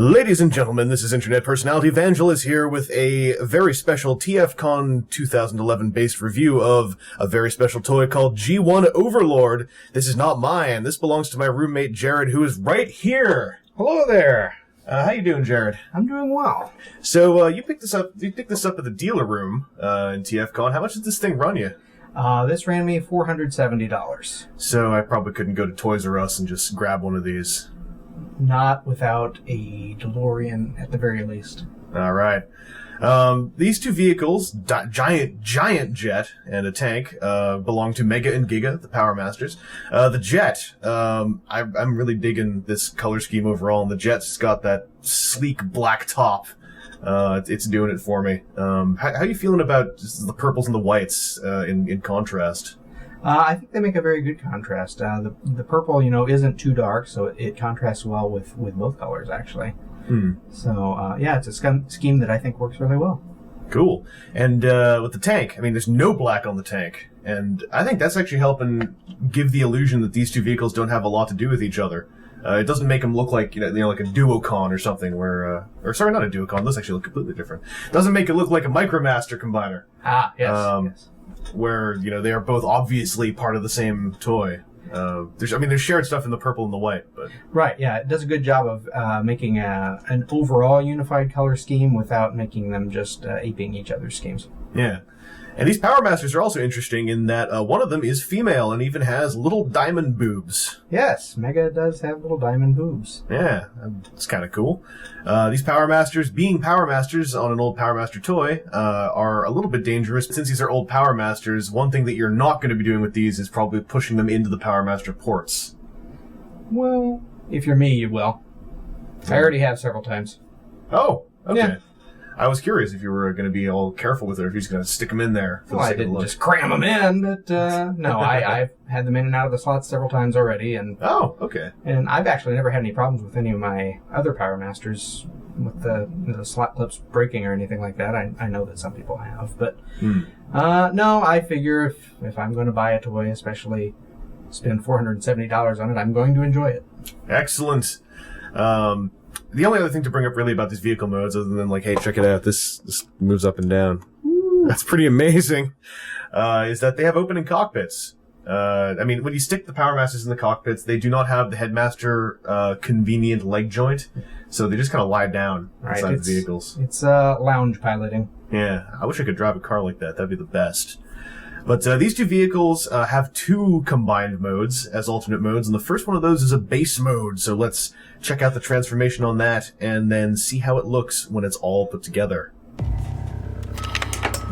Ladies and gentlemen, this is Internet Personality Vangelus here with a very special TFcon 2011 based review of a very special toy called G1 Overlord. This is not mine. This belongs to my roommate Jared, who is right here. Hello there. How you doing, Jared? I'm doing well. So you picked this up. You picked this up at the dealer room in TFcon. How much did this thing run you? This ran me $470. So I probably couldn't go to Toys R Us and just grab one of these. Not without a DeLorean at the very least. All right. These two vehicles, giant jet and a tank, belong to Mega and Giga, the Power Masters. The jet, I'm really digging this color scheme overall, and the jet's got that sleek black top. It's doing it for me. How are you feeling about just the purples and the whites in contrast? I think they make a very good contrast. The purple, isn't too dark, so it contrasts well with both colors, actually. So, yeah, it's a scheme that I think works really well. Cool. And with the tank, there's no black on the tank. And I think that's actually helping give the illusion that these two vehicles don't have a lot to do with each other. It doesn't make them look like, like a Duocon or something where, or sorry, not a Duocon, those actually look completely different. It doesn't make it look like a Micromaster combiner. Ah, yes, yes. Where, they are both obviously part of the same toy. There's shared stuff in the purple and the white, but... Right, yeah, it does a good job of making an overall unified color scheme without making them just aping each other's schemes. Yeah. And these Power Masters are also interesting in that one of them is female and even has little diamond boobs. Yes, Mega does have little diamond boobs. Yeah, it's kind of cool. These Power Masters, being Power Masters on an old Power Master toy, are a little bit dangerous. Since these are old Power Masters, one thing that you're not going to be doing with these is probably pushing them into the Power Master ports. Well, if you're me, you will. I already have several times. Oh, okay. Yeah. I was curious if you were going to be all careful with it, or if you're just going to stick them in there. Well, I didn't just cram them in, but no, I've had them in and out of the slots several times already. And oh, okay. And I've actually never had any problems with any of my other Power Masters with the slot clips breaking or anything like that. I know that some people have, but no, I figure if I'm going to buy a toy, especially spend $470 on it, I'm going to enjoy it. Excellent. The only other thing to bring up really about these vehicle modes, other than hey, check it out, this moves up and down. Ooh. That's pretty amazing, is that they have opening cockpits. When you stick the Power Masters in the cockpits, they do not have the Headmaster convenient leg joint, so they just kind of lie down inside the vehicles. It's lounge piloting. Yeah, I wish I could drive a car like that. That'd be the best. But these two vehicles have two combined modes as alternate modes, and the first one of those is a base mode, so let's check out the transformation on that and then see how it looks when it's all put together.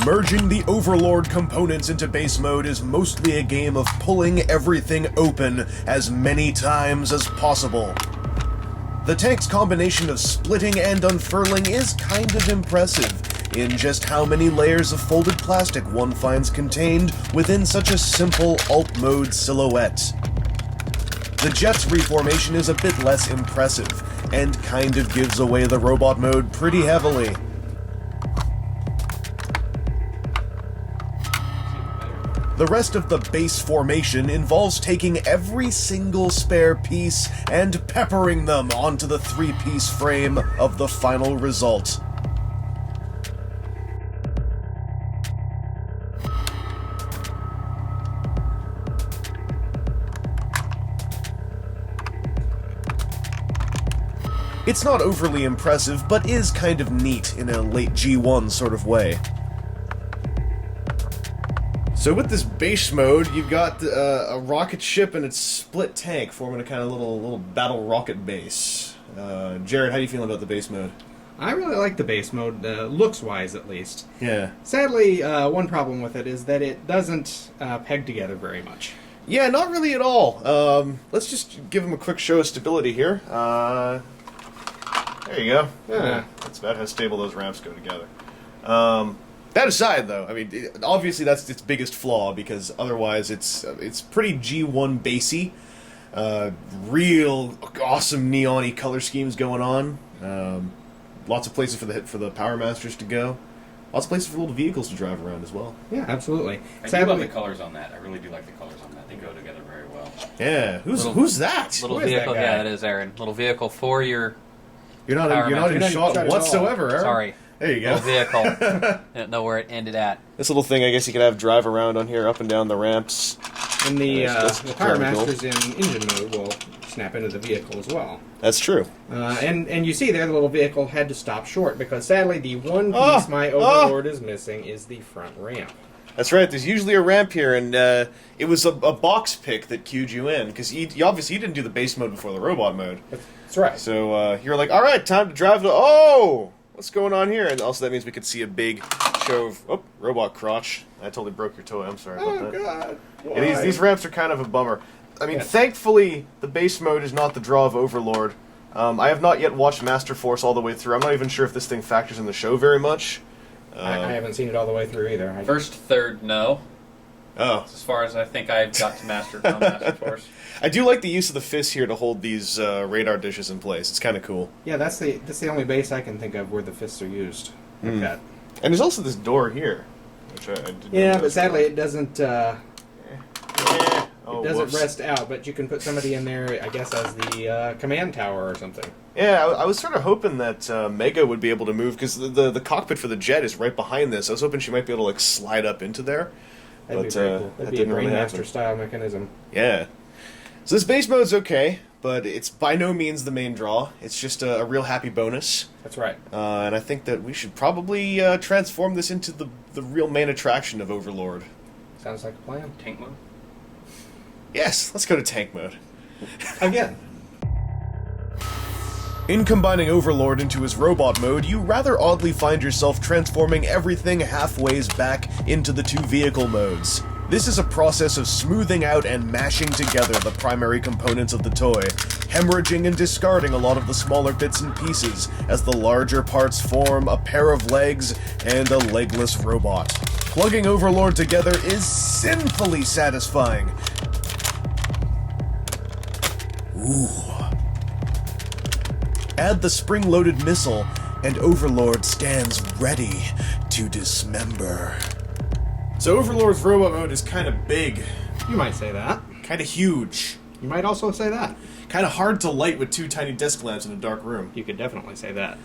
Merging the Overlord components into base mode is mostly a game of pulling everything open as many times as possible. The tank's combination of splitting and unfurling is kind of impressive in just how many layers of folded plastic one finds contained within such a simple alt-mode silhouette. The jet's reformation is a bit less impressive, and kind of gives away the robot mode pretty heavily. The rest of the base formation involves taking every single spare piece and peppering them onto the three-piece frame of the final result. It's not overly impressive, but is kind of neat in a late G1 sort of way. So with this base mode, you've got a rocket ship and its split tank forming a kind of little battle rocket base. Jared, how do you feel about the base mode? I really like the base mode, looks-wise at least. Yeah. Sadly, one problem with it is that it doesn't peg together very much. Yeah, not really at all. Let's just give him a quick show of stability here. There you go. Yeah, that's about how stable those ramps go together. That aside, though, obviously that's its biggest flaw, because otherwise it's pretty G1 basey. Real awesome neon-y color schemes going on. Lots of places for the Power Masters to go. Lots of places for little vehicles to drive around as well. Yeah, absolutely. I do love the colors on that. I really do like the colors on that. They go together very well. Yeah, who's that? Little Who is vehicle, that guy? yeah, that is Aaron. Little vehicle for your You're not Power in Master. shot at all. whatsoever, Aaron. Sorry. There you go. Little vehicle. I didn't know where it ended at. This little thing, I guess you could have drive around on here, up and down the ramps. And the That's Power very cool. Masters in engine mode will snap into the vehicle as well. That's true. And you see there the little vehicle had to stop short because sadly the one piece my Overlord is missing is the front ramp. That's right. There's usually a ramp here, and it was a box pick that queued you in because you obviously didn't do the base mode before the robot mode. That's right. So you're like, all right, time to drive to. Oh, what's going on here? And also that means we could see a big show of robot crotch. I totally broke your toy. I'm sorry about that. God. Yeah, these ramps are kind of a bummer. I mean, Yes. Thankfully, the base mode is not the draw of Overlord. I have not yet watched Master Force all the way through. I'm not even sure if this thing factors in the show very much. I haven't seen it all the way through either. First, third, no. Oh. As far as I think I've got to Master Force. I do like the use of the fists here to hold these radar dishes in place. It's kind of cool. Yeah, that's the only base I can think of where the fists are used. Like that. And there's also this door here. Which I didn't Yeah, notice. but sadly it doesn't. Oh, It doesn't whoops. rest out, but you can put somebody in there, I guess, as the command tower or something. Yeah, I was sort of hoping that Mega would be able to move, because the cockpit for the jet is right behind this. I was hoping she might be able to, like, slide up into there. That'd be But, very cool. that That'd be a didn't really happen. Brainmaster style mechanism. Yeah. So this base mode's okay, but it's by no means the main draw. It's just a real happy bonus. That's right. And I think that we should probably transform this into the real main attraction of Overlord. Sounds like a plan. Tank mode? Yes, let's go to tank mode. Again. In combining Overlord into his robot mode, you rather oddly find yourself transforming everything halfways back into the two vehicle modes. This is a process of smoothing out and mashing together the primary components of the toy, hemorrhaging and discarding a lot of the smaller bits and pieces as the larger parts form a pair of legs and a legless robot. Plugging Overlord together is sinfully satisfying. Ooh. Add the spring-loaded missile, and Overlord stands ready to dismember. So Overlord's robot mode is kind of big, You might say that. kind of huge, You might also say that. kind of hard to light with two tiny desk lamps in a dark room. You could definitely say that.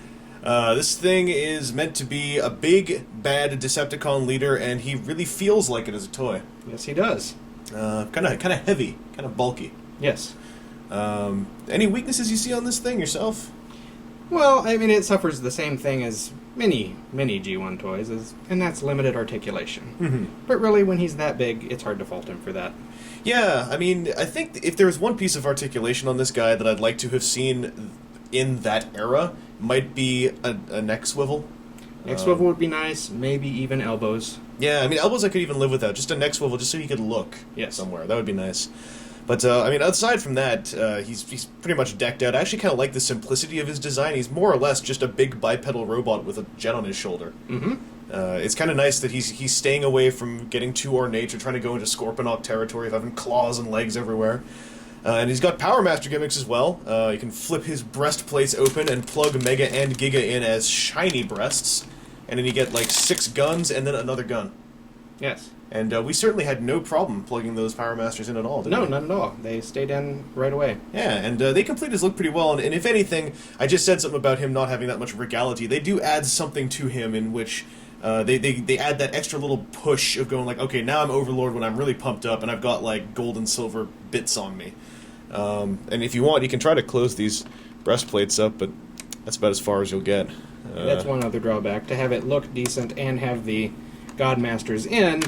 This thing is meant to be a big, bad Decepticon leader, and he really feels like it as a toy. Yes, he does. Kind of heavy, kind of bulky. Yes. Any weaknesses you see on this thing yourself? Well, I mean, it suffers the same thing as many G1 toys, and that's limited articulation. But really, when he's that big, it's hard to fault him for that. Yeah, I mean, I think if there was one piece of articulation on this guy that I'd like to have seen in that era, might be a neck swivel. Neck swivel would be nice, maybe even elbows. Yeah, I mean, elbows I could even live without. Just a neck swivel, just so he could look somewhere. That would be nice. But, I mean, aside from that, he's pretty much decked out. I actually kind of like the simplicity of his design. He's more or less just a big bipedal robot with a jet on his shoulder. It's kind of nice that he's staying away from getting too ornate or trying to go into Scorponok territory of having claws and legs everywhere. And he's got Power Master gimmicks as well. You can flip his breastplates open and plug Mega and Giga in as shiny breasts. And then you get, like, 6 guns and then another gun. Yes. And we certainly had no problem plugging those Power Masters in at all, did we? No, not at all. They stayed in right away. Yeah, and they complete his look pretty well, and if anything, I just said something about him not having that much regality. They do add something to him in which they add that extra little push of going like, okay, now I'm Overlord when I'm really pumped up, and I've got, like, gold and silver bits on me. And if you want, you can try to close these breastplates up, but that's about as far as you'll get. That's one other drawback. To have it look decent and have the Godmasters in,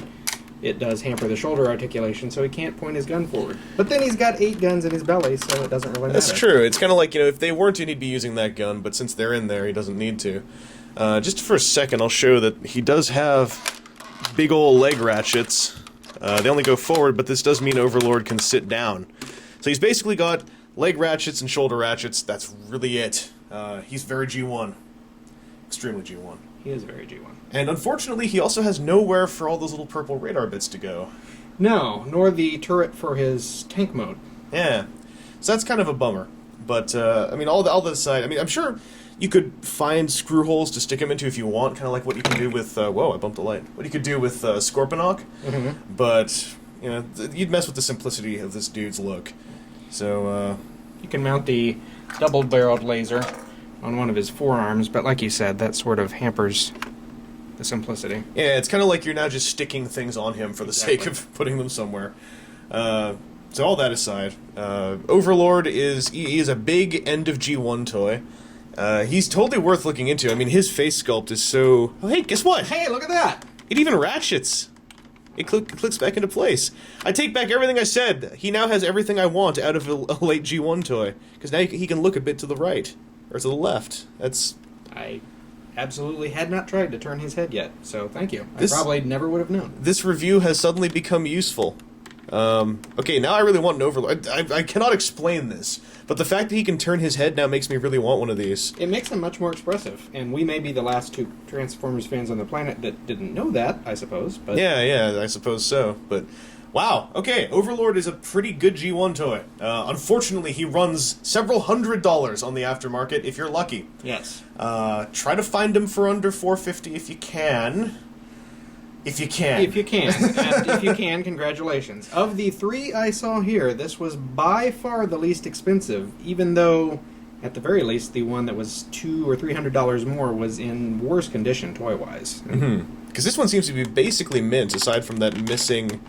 it does hamper the shoulder articulation, so he can't point his gun forward. But then he's got 8 guns in his belly, so it doesn't really matter. That's true. It's kind of like, if they weren't in, he'd be using that gun, but since they're in there, he doesn't need to. Just for a second, I'll show that he does have big ol' leg ratchets. They only go forward, but this does mean Overlord can sit down. So he's basically got leg ratchets and shoulder ratchets. That's really it. He's very G1. Extremely G1. He is very G1. And unfortunately, he also has nowhere for all those little purple radar bits to go. No, nor the turret for his tank mode. Yeah. So that's kind of a bummer. But, I mean, all that aside, I mean, I'm sure you could find screw holes to stick him into if you want, kind of like what you can do with, whoa, I bumped a light. What you could do with Scorponok. But, you'd mess with the simplicity of this dude's look. So, You can mount the double-barreled laser on one of his forearms, but like you said, that sort of hampers the simplicity. Yeah, it's kind of like you're now just sticking things on him for the sake of putting them somewhere. So all that aside, Overlord is a big end of G1 toy. He's totally worth looking into. I mean, his face sculpt is so... Oh, hey, guess what? Hey, look at that! It even ratchets. It clicks back into place. I take back everything I said. He now has everything I want out of a late G1 toy. Because now he can look a bit to the right. Or to the left. That's... I absolutely had not tried to turn his head yet, so thank you. I probably never would have known. This review has suddenly become useful. Okay, now I really want an Overlord. I cannot explain this, but the fact that he can turn his head now makes me really want one of these. It makes him much more expressive, and we may be the last two Transformers fans on the planet that didn't know that, I suppose. But Yeah, I suppose so. But wow, okay, Overlord is a pretty good G1 toy. Unfortunately, he runs several $100s on the aftermarket if you're lucky. yes, Try to find him for under $450 if you can. If you can. if you can, and if you can, congratulations. Of the three I saw here, this was by far the least expensive, even though, at the very least, the one that was $200 or $300 more was in worse condition, toy-wise. Because this one seems to be basically mint, aside from that missing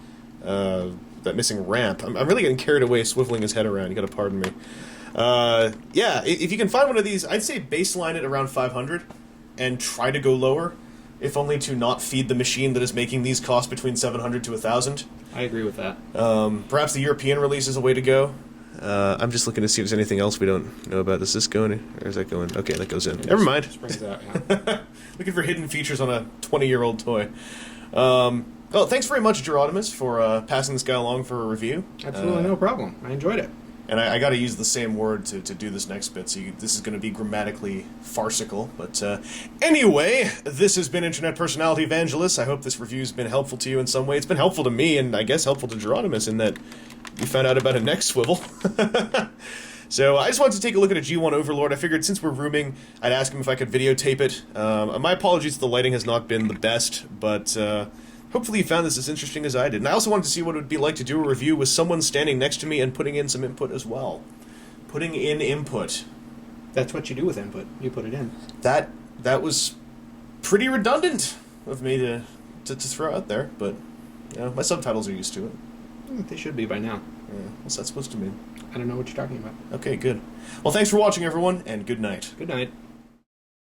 ramp. I'm really getting carried away swiveling his head around. You gotta pardon me. Yeah, if you can find one of these, I'd say baseline it around 500 and try to go lower, if only to not feed the machine that is making these cost between 700 to 1,000. I agree with that. Perhaps the European release is a way to go. I'm just looking to see if there's anything else we don't know about. Is this going in? Or is that going? Okay, that goes in. Never mind. Springs out, yeah. Looking for hidden features on a 20-year-old toy. Well, thanks very much, Jarodimus, for passing this guy along for a review. Absolutely no problem. I enjoyed it. And I got to use the same word to do this next bit, so this is going to be grammatically farcical. But anyway, this has been Internet Personality Vangelus. I hope this review's been helpful to you in some way. It's been helpful to me, and I guess helpful to Jarodimus in that you found out about a neck swivel. So I just wanted to take a look at a G1 Overlord. I figured since we're rooming, I'd ask him if I could videotape it. My apologies, the lighting has not been the best, but... hopefully you found this as interesting as I did. And I also wanted to see what it would be like to do a review with someone standing next to me and putting in some input as well. Putting in input. That's what you do with input. You put it in. That was pretty redundant of me to throw out there, but you know, my subtitles are used to it. They should be by now. Yeah, what's that supposed to mean? I don't know what you're talking about. Okay, good. Well, thanks for watching, everyone, and good night. Good night.